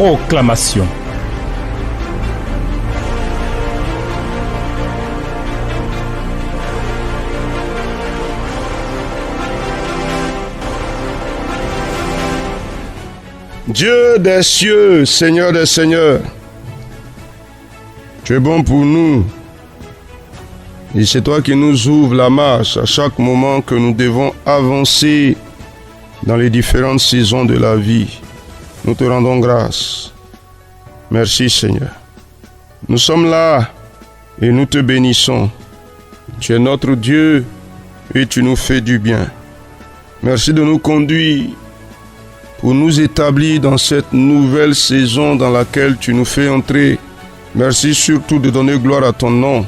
Proclamation. Dieu des cieux, Seigneur des seigneurs, tu es bon pour nous. Et c'est toi qui nous ouvres la marche à chaque moment que nous devons avancer dans les différentes saisons de la vie. Nous te rendons grâce. Merci Seigneur. Nous sommes là et nous te bénissons. Tu es notre Dieu et tu nous fais du bien. Merci de nous conduire pour nous établir dans cette nouvelle saison dans laquelle tu nous fais entrer. Merci surtout de donner gloire à ton nom,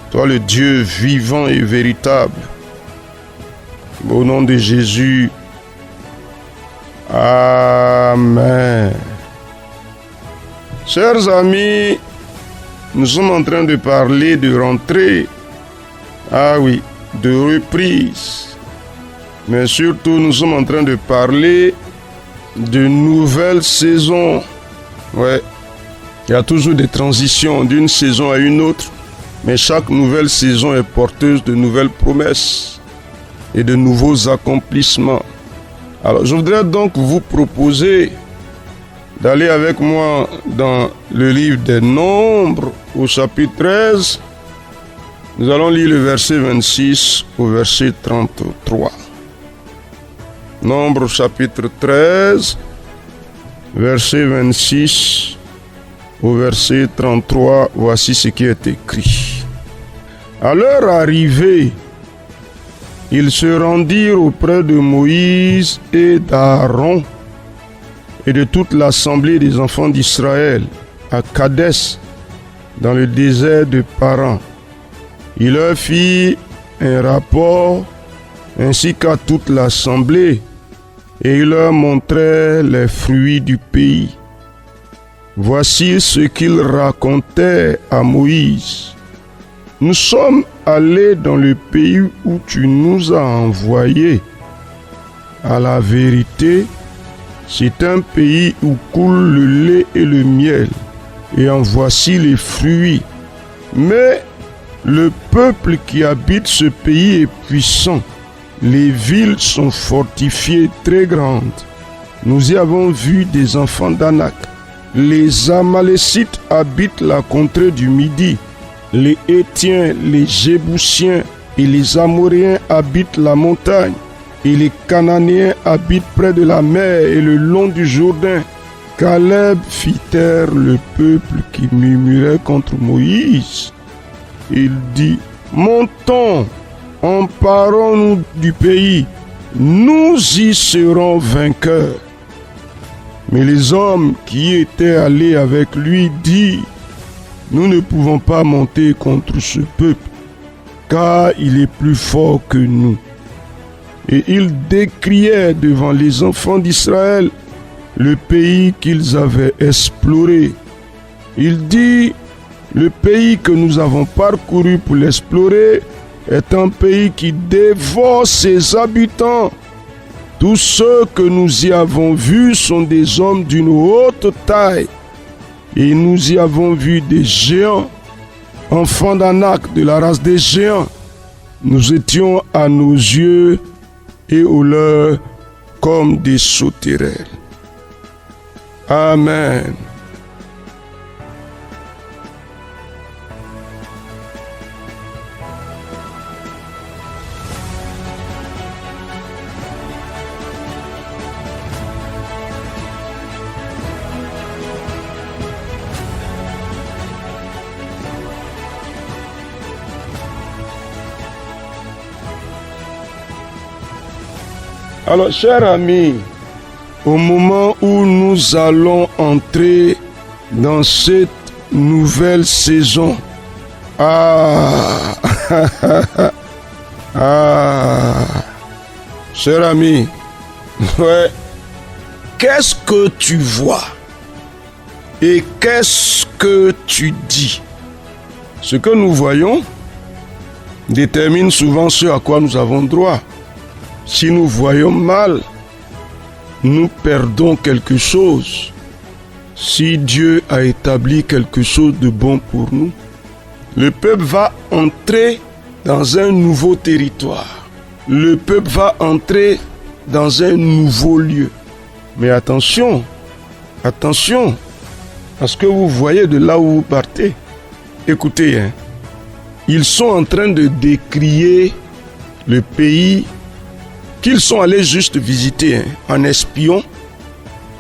toi le Dieu vivant et véritable. Au nom de Jésus, Amen. Chers amis, nous sommes en train de parler de rentrée, de reprise. Mais surtout, nous sommes en train de parler de nouvelles saisons. Il y a toujours des transitions d'une saison à une autre, mais chaque nouvelle saison est porteuse de nouvelles promesses et de nouveaux accomplissements. Alors, je voudrais donc vous proposer d'aller avec moi dans le livre des Nombres au chapitre 13. Nous allons lire le verset 26 au verset 33. Nombre chapitre 13, verset 26 au verset 33, voici ce qui est écrit. À leur arrivée, ils se rendirent auprès de Moïse et d'Aaron et de toute l'assemblée des enfants d'Israël à Kadès, dans le désert de Paran. Il leur fit un rapport ainsi qu'à toute l'assemblée, et il leur montrait les fruits du pays. Voici ce qu'il racontait à Moïse. Nous sommes allés dans le pays où tu nous as envoyés. À la vérité, c'est un pays où coule le lait et le miel, et en voici les fruits. Mais le peuple qui habite ce pays est puissant. Les villes sont fortifiées très grandes. Nous y avons vu des enfants d'Anak. Les Amalécites habitent la contrée du Midi. Les Hétiens, les Jébousiens et les Amoréens habitent la montagne. Et les Cananéens habitent près de la mer et le long du Jourdain. Caleb fit taire le peuple qui murmurait contre Moïse. Il dit, montons, emparons-nous du pays, nous y serons vainqueurs. Mais les hommes qui étaient allés avec lui dirent, nous ne pouvons pas monter contre ce peuple, car il est plus fort que nous. Et ils décrièrent devant les enfants d'Israël le pays qu'ils avaient exploré. Il dit, le pays que nous avons parcouru pour l'explorer est un pays qui dévore ses habitants. Tous ceux que nous y avons vus sont des hommes d'une haute taille. Et nous y avons vu des géants, enfants d'Anak, de la race des géants. Nous étions à nos yeux et aux leurs comme des sauterelles. Amen. Alors, chers amis, au moment où nous allons entrer dans cette nouvelle saison, cher ami, qu'est-ce que tu vois et qu'est-ce que tu dis? Ce que nous voyons détermine souvent ce à quoi nous avons droit. Si nous voyons mal, nous perdons quelque chose. Si Dieu a établi quelque chose de bon pour nous, le peuple va entrer dans un nouveau territoire. Le peuple va entrer dans un nouveau lieu. Mais attention à ce que vous voyez de là où vous partez. Écoutez, ils sont en train de décrier le pays qu'ils sont allés juste visiter en espion.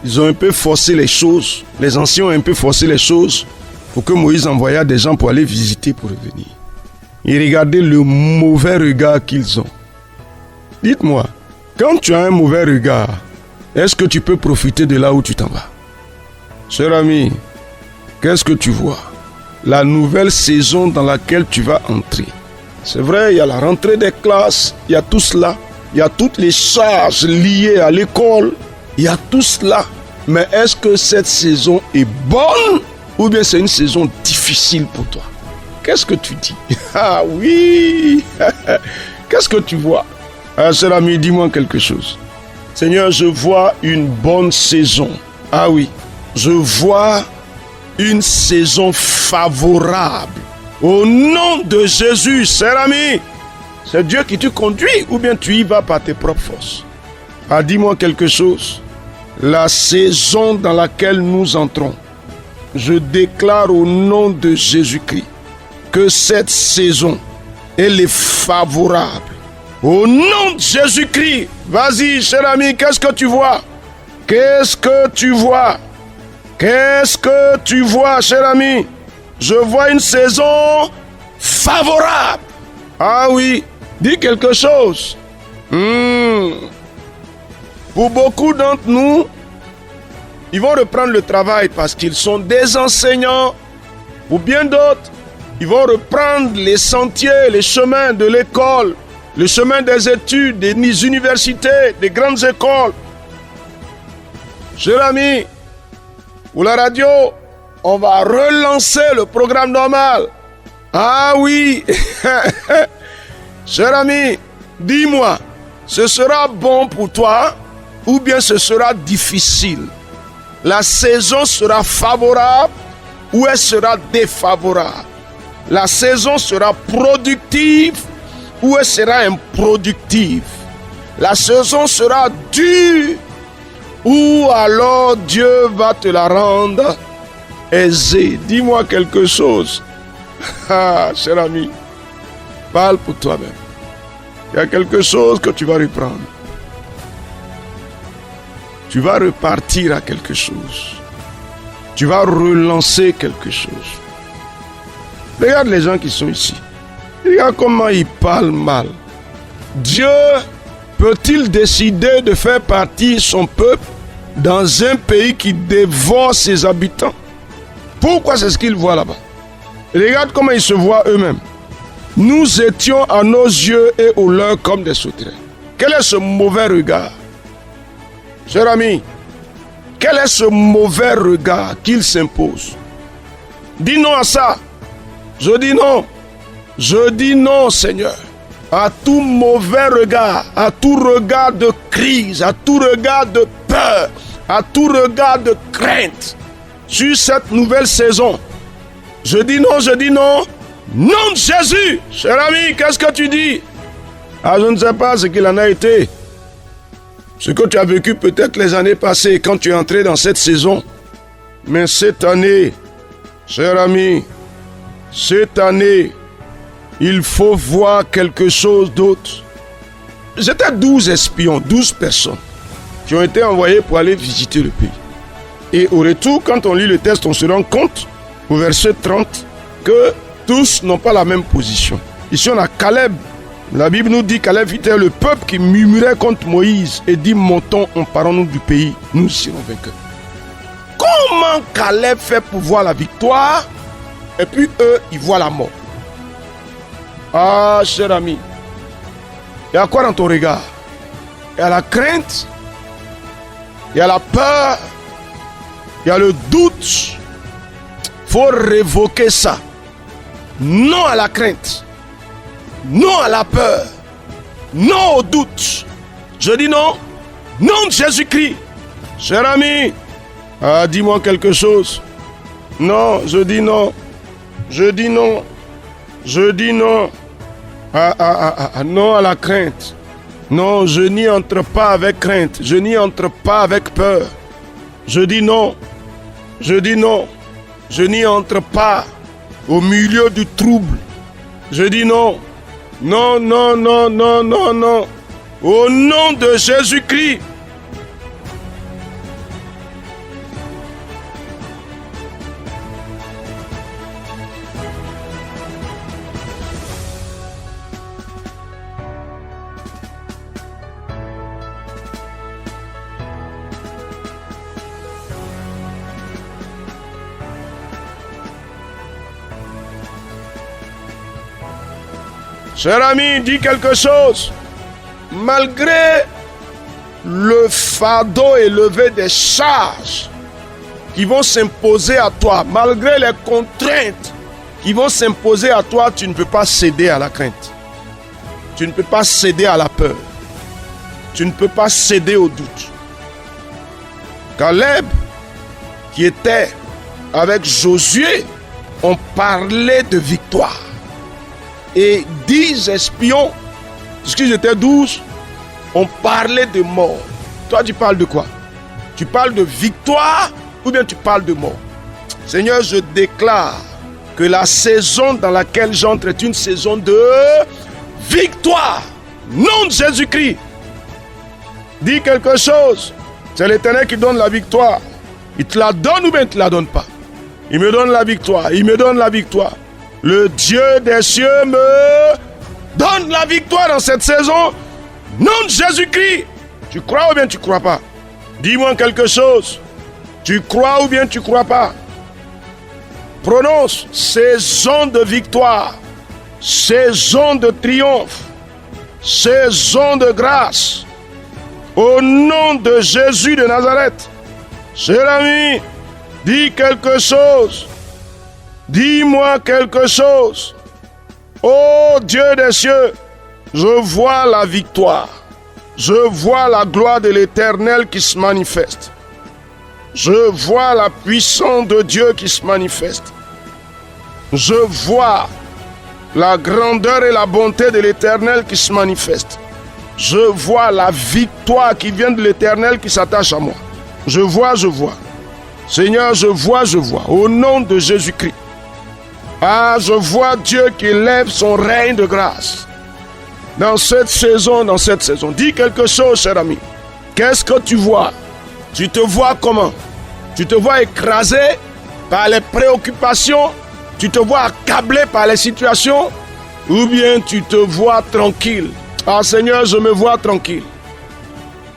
Ils ont un peu forcé les choses. Les anciens ont un peu forcé les choses pour que Moïse envoya des gens pour aller visiter, pour revenir. Et regardez le mauvais regard qu'ils ont. Dites-moi, quand tu as un mauvais regard, est-ce que tu peux profiter de là où tu t'en vas? Cher ami, qu'est-ce que tu vois? La nouvelle saison dans laquelle tu vas entrer. C'est vrai, il y a la rentrée des classes, il y a tout cela. Il y a toutes les charges liées à l'école. Il y a tout cela. Mais est-ce que cette saison est bonne ou bien c'est une saison difficile pour toi? Qu'est-ce que tu dis? Ah oui. Qu'est-ce que tu vois? Ah, cher ami, dis-moi quelque chose. Seigneur, je vois une bonne saison. Ah oui. Je vois une saison favorable. Au nom de Jésus, cher ami. C'est Dieu qui te conduit ou bien tu y vas par tes propres forces? Ah, dis-moi quelque chose. La saison dans laquelle nous entrons, je déclare au nom de Jésus-Christ que cette saison, elle est favorable. Au nom de Jésus-Christ, vas-y, cher ami, qu'est-ce que tu vois? Qu'est-ce que tu vois? Qu'est-ce que tu vois, cher ami? Je vois une saison favorable. Ah oui, dis quelque chose. Pour beaucoup d'entre nous, ils vont reprendre le travail parce qu'ils sont des enseignants. Pour bien d'autres, ils vont reprendre les sentiers, les chemins de l'école, le chemin des études, des universités, des grandes écoles. Cher ami, pour la radio, on va relancer le programme normal. Ah oui. Cher ami, dis-moi, ce sera bon pour toi ou bien ce sera difficile? La saison sera favorable ou elle sera défavorable? La saison sera productive ou elle sera improductive? La saison sera dure ou alors Dieu va te la rendre aisée? Dis-moi quelque chose. Ah, cher ami, parle pour toi-même. Il y a quelque chose que tu vas reprendre. Tu vas repartir à quelque chose. Tu vas relancer quelque chose. Regarde les gens qui sont ici. Regarde comment ils parlent mal. Dieu peut-il décider de faire partir son peuple dans un pays qui dévore ses habitants? Pourquoi c'est ce qu'ils voient là-bas? Regarde comment ils se voient eux-mêmes. Nous étions à nos yeux et aux leurs comme des sauterelles. Quel est ce mauvais regard? Cher ami, quel est ce mauvais regard qu'il s'impose? Dis non à ça. Je dis non. Je dis non, Seigneur. À tout mauvais regard, à tout regard de crise, à tout regard de peur, à tout regard de crainte sur cette nouvelle saison. Je dis non, je dis non. Nom de Jésus. Cher ami, qu'est-ce que tu dis? Ah, je ne sais pas ce qu'il en a été. Ce que tu as vécu peut-être les années passées quand tu es entré dans cette saison. Mais cette année, cher ami, cette année, il faut voir quelque chose d'autre. C'était 12 espions, 12 personnes qui ont été envoyés pour aller visiter le pays. Et au retour, quand on lit le texte, on se rend compte, au verset 30, que tous n'ont pas la même position. Ici, on a Caleb. La Bible nous dit Caleb était le peuple qui murmurait contre Moïse et dit: montons, emparons-nous du pays, nous serons vainqueurs. Comment Caleb fait pour voir la victoire et puis eux, ils voient la mort? Ah, cher ami, il y a quoi dans ton regard? Il y a la crainte, il y a la peur, il y a le doute. Il faut révoquer ça. Non à la crainte, non à la peur, non au doute. Je dis non, non de Jésus-Christ. Cher ami, Ah, dis-moi quelque chose. Non, je dis non. Je dis non. Je dis non. Non à la crainte. Non, je n'y entre pas avec crainte. Je n'y entre pas avec peur. Je dis non. Je dis non. Je n'y entre pas au milieu du trouble. Je dis non. Non, non, non, non, non, non. Au nom de Jésus-Christ. Cher ami, dis quelque chose. Malgré le fardeau élevé des charges qui vont s'imposer à toi, malgré les contraintes qui vont s'imposer à toi, tu ne peux pas céder à la crainte. Tu ne peux pas céder à la peur. Tu ne peux pas céder au doute. Caleb, qui était avec Josué, ont parlé de victoire. Et 10 espions, puisqu'ils étaient 12, ont parlé de mort. Toi, tu parles de quoi? Tu parles de victoire ou bien tu parles de mort? Seigneur, je déclare que la saison dans laquelle j'entre est une saison de victoire. Nom de Jésus-Christ. Dis quelque chose. C'est l'Éternel qui donne la victoire. Il te la donne ou bien il ne te la donne pas? Il me donne la victoire. Il me donne la victoire. Le Dieu des cieux me donne la victoire dans cette saison. Nom de Jésus-Christ. Tu crois ou bien tu ne crois pas? Dis-moi quelque chose. Tu crois ou bien tu ne crois pas? Prononce saison de victoire, saison de triomphe, saison de grâce. Au nom de Jésus de Nazareth. Cher ami, dis quelque chose. Dis-moi quelque chose. Ô Dieu des cieux, je vois la victoire. Je vois la gloire de l'Éternel qui se manifeste. Je vois la puissance de Dieu qui se manifeste. Je vois la grandeur et la bonté de l'Éternel qui se manifeste. Je vois la victoire qui vient de l'Éternel qui s'attache à moi. Je vois, je vois. Seigneur, je vois, je vois. Au nom de Jésus-Christ. Ah, je vois Dieu qui élève son règne de grâce. Dans cette saison, dans cette saison. Dis quelque chose, cher ami. Qu'est-ce que tu vois? Tu te vois comment? Tu te vois écrasé par les préoccupations? Tu te vois accablé par les situations? Ou bien tu te vois tranquille? Ah Seigneur, je me vois tranquille.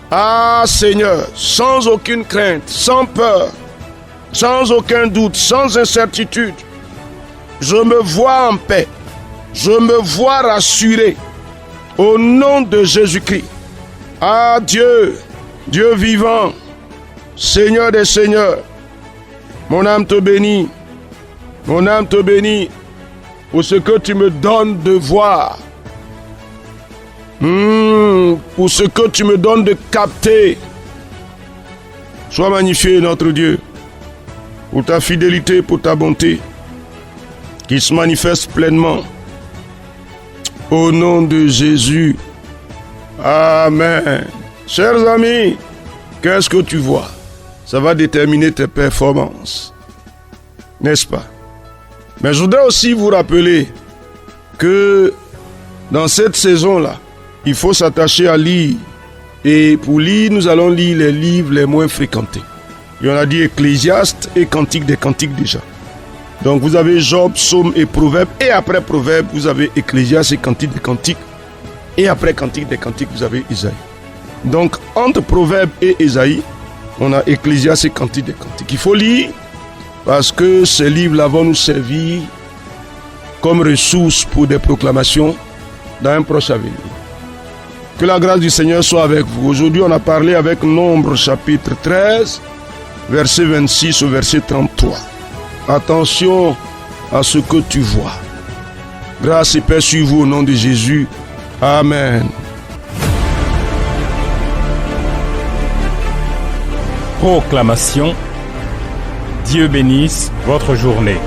Ah Seigneur, sans aucune crainte, sans peur, sans aucun doute, sans incertitude. Je me vois en paix. Je me vois rassuré. Au nom de Jésus-Christ. Ah Dieu, Dieu vivant, Seigneur des seigneurs, mon âme te bénit. Mon âme te bénit pour ce que tu me donnes de voir. Pour ce que tu me donnes de capter. Sois magnifié notre Dieu pour ta fidélité, pour ta bonté qui se manifeste pleinement. Au nom de Jésus. Amen. Chers amis, qu'est-ce que tu vois? Ça va déterminer tes performances. N'est-ce pas? Mais je voudrais aussi vous rappeler que dans cette saison-là, il faut s'attacher à lire. Et pour lire, nous allons lire les livres les moins fréquentés. Et on a dit Ecclésiaste et Cantique des Cantiques déjà. Donc vous avez Job, Psaume et Proverbe. Et après Proverbe, vous avez Ecclésiaste et Cantique des Cantiques. Et après Cantique des Cantiques, vous avez Isaïe. Donc entre Proverbe et Isaïe, on a Ecclésiaste et Cantique des Cantiques. Il faut lire parce que ces livres-là vont nous servir comme ressources pour des proclamations dans un proche avenir. Que la grâce du Seigneur soit avec vous. Aujourd'hui, on a parlé avec Nombre chapitre 13, verset 26 au verset 33. Attention à ce que tu vois. Grâce et paix sur vous au nom de Jésus. Amen. Proclamation. Dieu bénisse votre journée.